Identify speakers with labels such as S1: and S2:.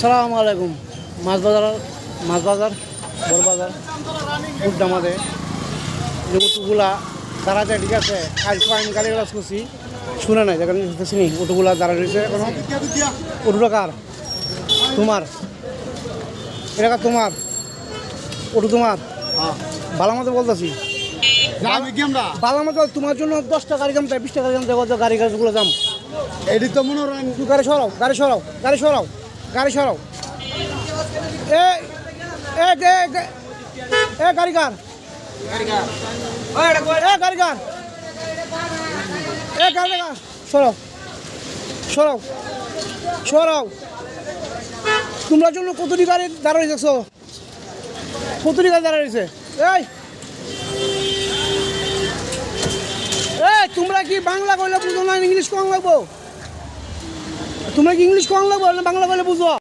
S1: আসসালামু আলাইকুম। মাছ বাজার বড় বাজার উদ্দামাদে যে অটোগুলা দাঁড়াতে ঠিক আছে। আজকে আমি গাড়ি ক্লাস করছি, শুনে নাই যেখানে শুনি অটোগুলা দাঁড়া রয়েছে। কোনো অটোটা কার? তোমার এটা তোমার অটো তোমার ভালো মতো বলতেছি। ভালো মতো তোমার জন্য 10টা গাড়ি দাম, 20টা গাড়ি দাম দেবো। গাড়িগুলো দাম
S2: এটি তো মনে হয়
S1: তুই গাড়ি সরাও, গাড়ি সরাও, গাড়ি সরাও, গাড়ি সরাও। এ এ এ গাড়ি কার? এ গাড়ি কার? এ গাড়ি কার? সরাও, সরাও, সরাও। তোমরা জন্য কতটি গাড়ি দাঁড়িয়ে দেখছো? কতটি গাড়ি দাঁড়িয়ে রয়েছে? এই তোমরা কি বাংলা কইলে বুঝো না ইংলিশ কম লাগবো? তোমরা কি ইংলিশ কম লাগবো না বাংলা কইলে বুঝো?